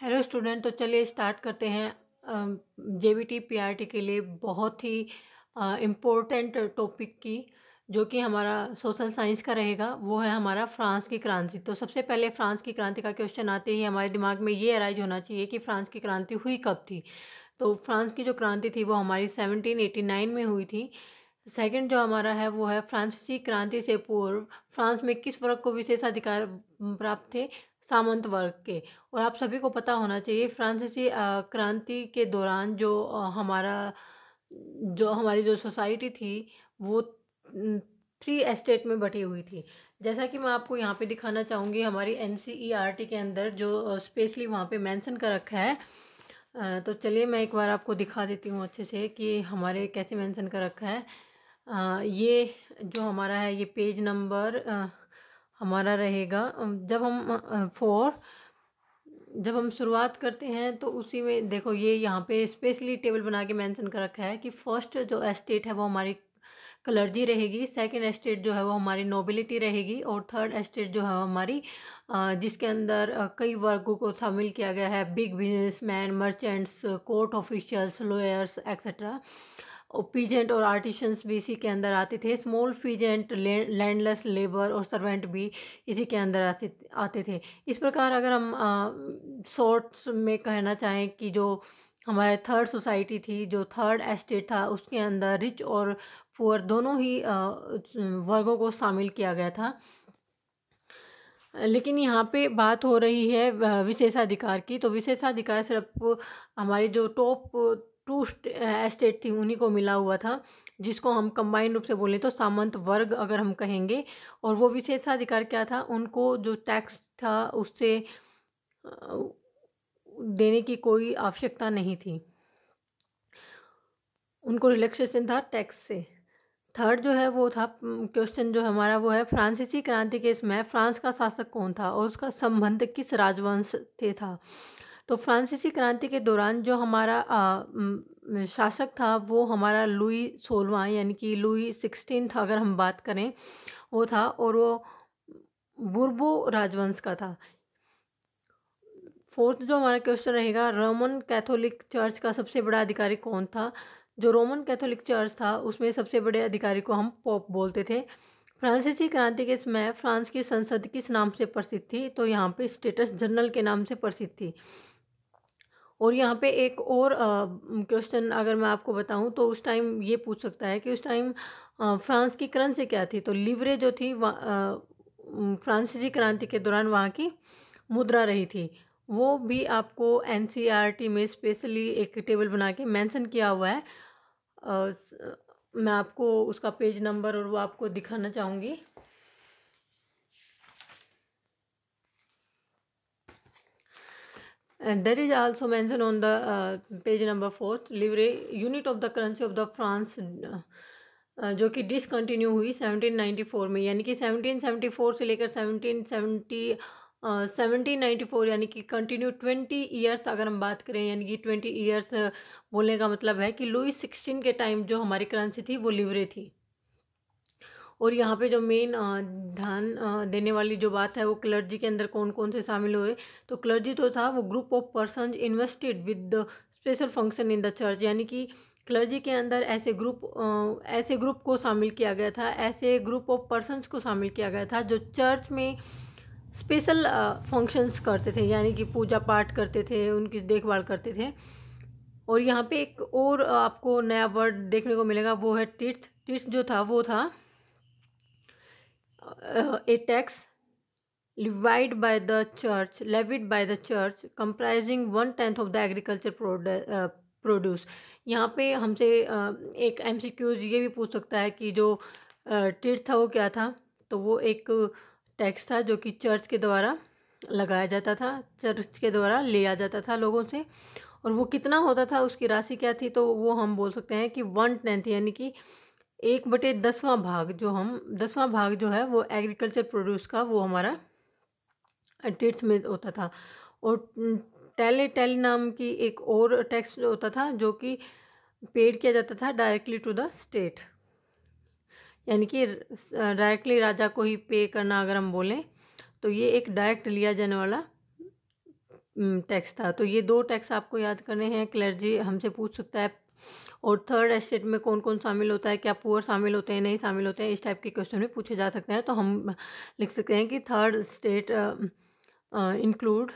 Hello student, तो चलिए start करते हैं जेबीटी पीआरटी के लिए बहुत ही इम्पोर्टेंट टॉपिक की, जो कि हमारा सोशल साइंस का रहेगा। वो है हमारा फ्रांस की क्रांति। तो सबसे पहले फ्रांस की क्रांति का क्वेश्चन आते ही हमारे दिमाग में ये अराइज होना चाहिए कि फ्रांस की क्रांति हुई कब थी। तो फ्रांस की जो क्रांति थी वो हमारी 1789 में हुई थी। सेकंड जो हमारा है वो है फ्रांसीसी क्रांति से पूर्व फ्रांस में किस वर्ग को विशेषाधिकार प्राप्त थे? सामंत वर्ग के। और आप सभी को पता होना चाहिए फ्रांसीसी क्रांति के दौरान जो हमारी जो सोसाइटी थी वो 3 एस्टेट में बटी हुई थी। जैसा कि मैं आपको यहाँ पे दिखाना चाहूँगी हमारी एनसीईआरटी के अंदर जो स्पेशली वहाँ पे मेंशन कर रखा है। तो चलिए मैं एक बार आपको दिखा देती हूँ अच्छे से कि हमारे कैसे मेंशन कर रखा है। ये जो हमारा है ये पेज नंबर हमारा रहेगा। जब हम शुरुआत करते हैं तो उसी में देखो ये यहाँ पे स्पेशली टेबल बना के मेंशन कर रखा है कि फर्स्ट जो एस्टेट है वो हमारी क्लर्जी रहेगी, सेकंड एस्टेट जो है वो हमारी नोबिलिटी रहेगी, और थर्ड एस्टेट जो है हमारी जिसके अंदर कई वर्गों को शामिल किया गया है, big businessman, merchants, court officials, lawyers etcetera. और पीजेंट और आर्टिशंस भी इसी के अंदर आते थे। स्मॉल पीजेंट, लैंडलेस लेबर और सर्वेंट भी इसी के अंदर आते थे। इस प्रकार अगर हम शॉर्ट्स में कहना चाहें कि जो हमारे थर्ड सोसाइटी थी, जो थर्ड एस्टेट था, उसके अंदर रिच और पुअर दोनों ही वर्गों को शामिल किया गया था। लेकिन यहाँ पे बात हो रही है विशेषाधिकार की। तो विशेषाधिकार सिर्फ हमारी जो टॉप 2 एस्टेट थी उन्हीं को मिला हुआ था, जिसको हम कंबाइंड रूप से बोलें तो सामंत वर्ग अगर हम कहेंगे। और वो विशेषाधिकार क्या था? उनको जो टैक्स था उससे देने की कोई आवश्यकता नहीं थी, उनको रिलैक्सेशन था टैक्स से। थर्ड जो है वो था क्वेश्चन जो हमारा वो है फ्रांसीसी क्रांति के समय फ्रांस का शासक कौन था और उसका संबंध किस राजवंश से था? तो फ्रांसीसी क्रांति के दौरान जो हमारा शासक था वो हमारा लुई 16वां यानी कि लुई 16 अगर हम बात करें वो था, और वो बुर्बो राजवंश का था। फोर्थ जो हमारा क्वेश्चन रहेगा रोमन कैथोलिक चर्च का सबसे बड़ा अधिकारी कौन था? जो रोमन कैथोलिक चर्च था उसमें सबसे बड़े अधिकारी को हम पोप बोलते थे। फ्रांसीसी क्रांति के समय फ्रांस की संसद किस नाम से प्रसिद्ध थी? तो यहाँ पे स्टेटस जनरल के नाम से प्रसिद्ध थी। और यहाँ पे एक और क्वेश्चन अगर मैं आपको बताऊं तो उस टाइम ये पूछ सकता है कि उस टाइम फ्रांस की करेंसी क्या थी? तो लिवरे जो थी फ्रांसीसी क्रांति के दौरान वहाँ की मुद्रा रही थी। वो भी आपको एनसीईआरटी में स्पेशली एक टेबल बना के मेंशन किया हुआ है। मैं आपको उसका पेज नंबर और वो आपको दिखाना चाहूँगी। And that is also mentioned on the page number 4, livre unit of the currency of the France, जो कि डिसकंटिन्यू हुई 1794 में, यानी कि 1774 से लेकर 1794 यानी कि कंटिन्यू 20 ईयर्स अगर हम बात करें, यानी कि 20 ईयर्स बोलने का मतलब है कि लुई 16 के टाइम जो हमारी करेंसी थी वो लिवरे थी। और यहाँ पे जो मेन ध्यान देने वाली जो बात है वो क्लर्जी के अंदर कौन कौन से शामिल हुए। तो क्लर्जी तो था वो group of person invested with the special function in the church, यानी कि क्लर्जी के अंदर ऐसे ग्रुप को शामिल किया गया था, ऐसे ग्रुप ऑफ पर्सन्स को शामिल किया गया था जो चर्च में स्पेशल फंक्शंस करते थे, यानी कि पूजा पाठ करते थे, उनकी देखभाल करते थे। और यहाँ पे एक और आपको नया वर्ड देखने को मिलेगा, वो है तीर्थ। तीर्थ जो था वो था a tax levied by the church comprising 1/10 of the agriculture produce। यहाँ पे हमसे एक एमसीक्यूज ये भी पूछ सकता है कि जो टीर्थ था वो क्या था? तो वो एक टैक्स था जो कि चर्च के द्वारा लगाया जाता था, चर्च के द्वारा लिया जाता था लोगों से। और वो कितना होता था, उसकी राशि क्या थी? तो वो हम बोल सकते हैं कि 1/10 यानी कि 1/10वां भाग, जो हम 10वां भाग जो है वो एग्रीकल्चर प्रोड्यूस का वो हमारा टेट्स में होता था। और टैली नाम की एक और टैक्स होता था जो कि पेड किया जाता था डायरेक्टली टू द स्टेट, यानी कि डायरेक्टली राजा को ही पे करना अगर हम बोलें तो ये एक डायरेक्ट लिया जाने वाला टैक्स था। तो ये 2 टैक्स आपको याद करने हैं, क्लर्जी हमसे पूछ सकता है। और थर्ड एस्टेट में कौन-कौन शामिल होता है, क्या पुअर शामिल होते हैं, नहीं शामिल होते हैं, इस टाइप के क्वेश्चन भी पूछे जा सकते हैं। तो हम लिख सकते हैं कि third state include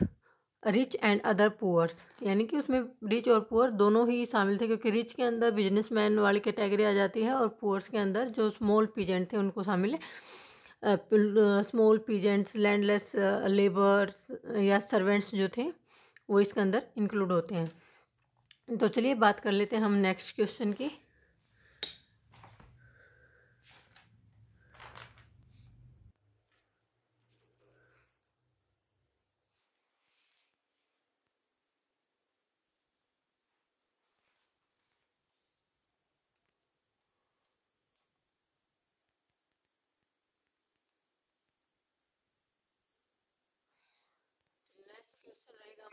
rich and other poors, यानी कि उसमें रिच और पुअर दोनों ही शामिल थे, क्योंकि रिच के अंदर बिजनेसमैन वाली कैटेगरी आ जाती है और पुअर्स के अंदर जो स्मॉल पीजेंट थे उनको शामिल है। स्मॉल पीजेंट्स, लैंडलेस लेबर्स या सर्वेंट्स जो थे वो इसके अंदर इंक्लूड होते हैं। तो चलिए बात कर लेते हैं हम नेक्स्ट क्वेश्चन की।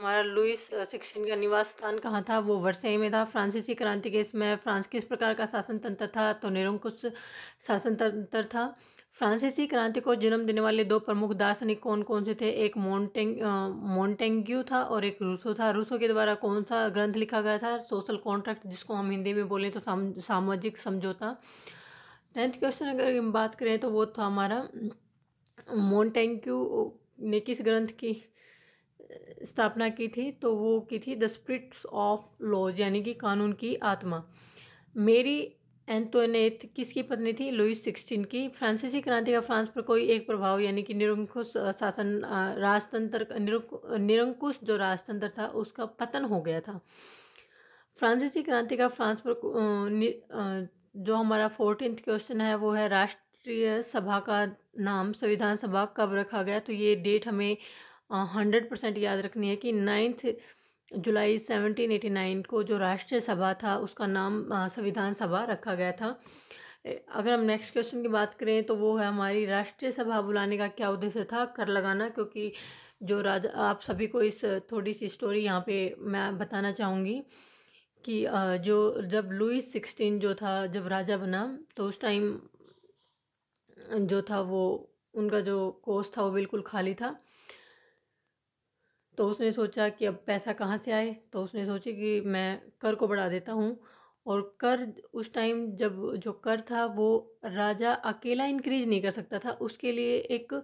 हमारा लुईस 16 का निवास स्थान कहाँ था? वो वर्साई में था। फ्रांसीसी क्रांति के समय फ्रांस किस प्रकार का शासन तंत्र था? तो निरंकुश शासन तंत्र था। फ्रांसीसी क्रांति को जन्म देने वाले 2 प्रमुख दार्शनिक कौन कौन से थे? एक मोंटेग्यू था और एक रूसो था। रूसो के द्वारा कौन सा ग्रंथ लिखा गया था? सोशल कॉन्ट्रैक्ट, जिसको हम हिंदी में बोलें तो सामाजिक समझौता। 10th क्वेश्चन अगर हम बात करें तो वो था हमारा मोंटेग्यू ने किस ग्रंथ की स्थापना की थी? तो वो की थी द स्पिरिट्स ऑफ लॉज, यानी कि कानून की आत्मा। मेरी एंटोनेट किसकी पत्नी थी? लुईस 16 की। फ्रांसीसी क्रांति का फ्रांस पर कोई एक प्रभाव, यानी कि निरंकुश शासन राजतंत्र, निरंकुश जो राजतंत्र था उसका पतन हो गया था। फ्रांसीसी क्रांति का फ्रांस पर जो हमारा 14th क्वेश्चन है वो है राष्ट्रीय सभा का नाम संविधान सभा कब रखा गया? तो ये डेट हमें 100% याद रखनी है कि 9 जुलाई 1789 को जो राष्ट्रीय सभा था उसका नाम संविधान सभा रखा गया था। अगर हम नेक्स्ट क्वेश्चन की बात करें तो वो है हमारी राष्ट्रीय सभा बुलाने का क्या उद्देश्य था? कर लगाना, क्योंकि जो राजा, आप सभी को इस थोड़ी सी स्टोरी यहाँ पे मैं बताना चाहूँगी कि जो जब लुईस 16 जो था जब राजा बना तो उस टाइम जो था वो उनका जो कोष था वो बिल्कुल खाली था। तो उसने सोचा कि अब पैसा कहाँ से आए? तो उसने सोची कि मैं कर को बढ़ा देता हूँ। और कर उस टाइम जब जो कर था वो राजा अकेला इंक्रीज नहीं कर सकता था, उसके लिए एक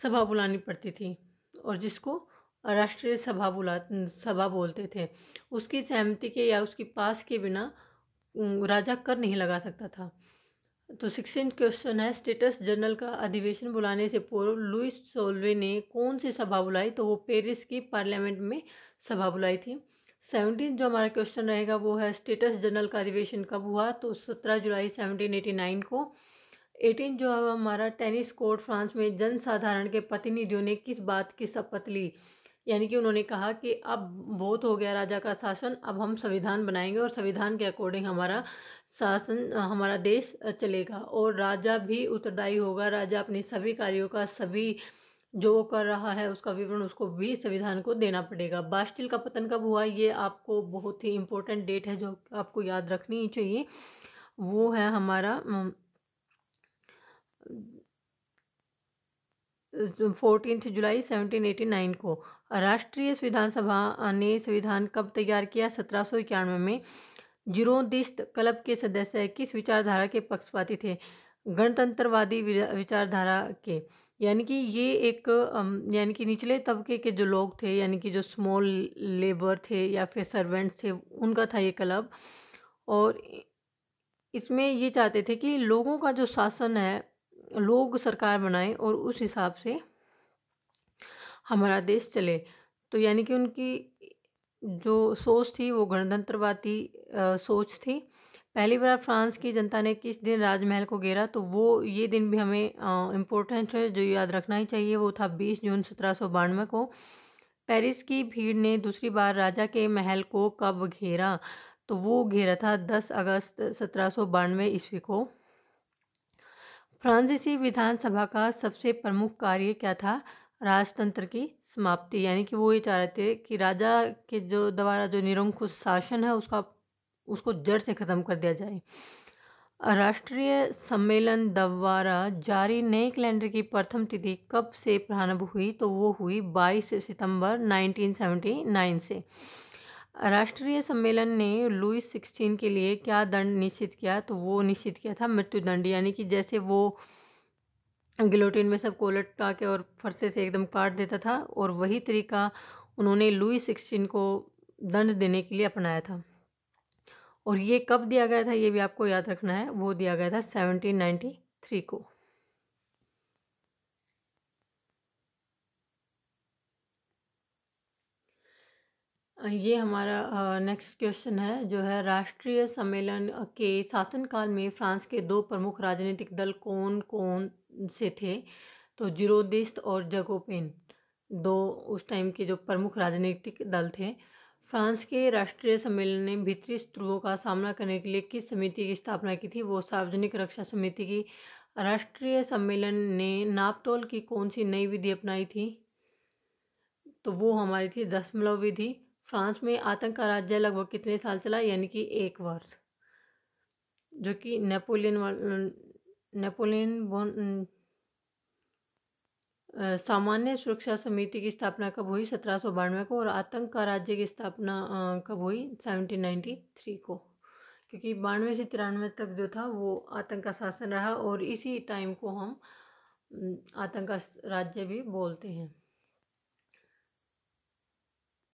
सभा बुलानी पड़ती थी और जिसको राष्ट्रीय सभा बोलते थे। उसकी सहमति के या उसकी पास के बिना राजा कर नहीं लगा सकता था। तो 16 क्वेश्चन है, स्टेटस जनरल का अधिवेशन बुलाने से पूर्व लुईस 16 ने कौन सी सभा बुलाई? तो वो पेरिस की पार्लियामेंट में सभा बुलाई थी। 17 जो हमारा क्वेश्चन रहेगा वो है स्टेटस जनरल का अधिवेशन कब हुआ? तो 17 जुलाई 1789 को। 18 जो है हमारा टेनिस कोर्ट फ्रांस में जन साधारण के प्रतिनिधियों ने किस बात की शपथ ली? यानी कि उन्होंने कहा कि अब बहुत हो गया राजा का शासन, अब हम संविधान बनाएंगे और संविधान के अकॉर्डिंग हमारा शासन, हमारा देश चलेगा और राजा भी उत्तरदायी होगा। राजा अपने सभी कार्यों का, सभी जो वो कर रहा है उसका विवरण उसको भी संविधान को देना पड़ेगा। बास्टिल का पतन कब हुआ? ये आपको बहुत ही इम्पोर्टेंट डेट है जो आपको याद रखनी ही चाहिए। वो है हमारा 14 जुलाई 1789 को। राष्ट्रीय संविधान सभा ने संविधान कब तैयार किया? 1791 में। जीरोदिस्ट क्लब के सदस्य किस विचारधारा के पक्षपाती थे? गणतंत्रवादी विचारधारा के। यानी कि ये एक यानी कि निचले तबके के जो लोग थे, यानी कि जो स्मॉल लेबर थे या फिर सर्वेंट्स थे, उनका था ये क्लब। और इसमें ये चाहते थे कि लोगों का जो शासन है, लोग सरकार बनाएं और उस हिसाब से हमारा देश चले। तो यानी कि उनकी जो सोच थी वो गणतंत्रवादी सोच थी। पहली बार फ्रांस की जनता ने किस दिन राजमहल को घेरा? तो वो ये दिन भी हमें इम्पोर्टेंट है, जो याद रखना ही चाहिए। वो था 20 जून 1792 को। पेरिस की भीड़ ने दूसरी बार राजा के महल को कब घेरा? तो वो घेरा था 10 अगस्त 1792 ईस्वी को। फ्रांसीसी विधानसभा का सबसे प्रमुख कार्य क्या था? राजतंत्र की समाप्ति, यानी कि वो ये चाह रहे थे कि राजा के जो द्वारा जो निरंकुश शासन है उसको जड़ से ख़त्म कर दिया जाए। राष्ट्रीय सम्मेलन द्वारा जारी नए कैलेंडर की प्रथम तिथि कब से प्रारंभ हुई? तो वो हुई 22 सितंबर 1979 से। राष्ट्रीय सम्मेलन ने लुईस 16 के लिए क्या दंड निश्चित किया? तो वो निश्चित किया था मृत्युदंड, यानी कि जैसे वो गिलोटिन में सबको लटका के और फरसे से एकदम काट देता था, और वही तरीका उन्होंने लुईस 16 को दंड देने के लिए अपनाया था। और ये कब दिया गया था ये भी आपको याद रखना है, वो दिया गया था 1793 को। ये हमारा नेक्स्ट क्वेश्चन है जो है, राष्ट्रीय सम्मेलन के शासनकाल में फ्रांस के दो प्रमुख राजनीतिक दल कौन कौन से थे? तो जीरोदिस्ट और जैकोबिन, दो उस टाइम के जो प्रमुख राजनीतिक दल थे। फ्रांस के राष्ट्रीय सम्मेलन ने भीतरी शत्रुओं का सामना करने के लिए किस समिति की स्थापना की थी? वो सार्वजनिक रक्षा समिति की। राष्ट्रीय सम्मेलन ने नापतोल की कौन सी नई विधि अपनाई थी? तो वो हमारी थी दशमलव विधि। फ्रांस में आतंक का राज्य लगभग कितने साल चला? यानी कि 1 वर्ष, जो कि नेपोलियन सामान्य सुरक्षा समिति की स्थापना कब हुई? 1792 को। और आतंक का राज्य की स्थापना कब हुई? 1793 को। क्योंकि 92 से 93 तक जो था वो आतंक का शासन रहा, और इसी टाइम को हम आतंक का राज्य भी बोलते हैं।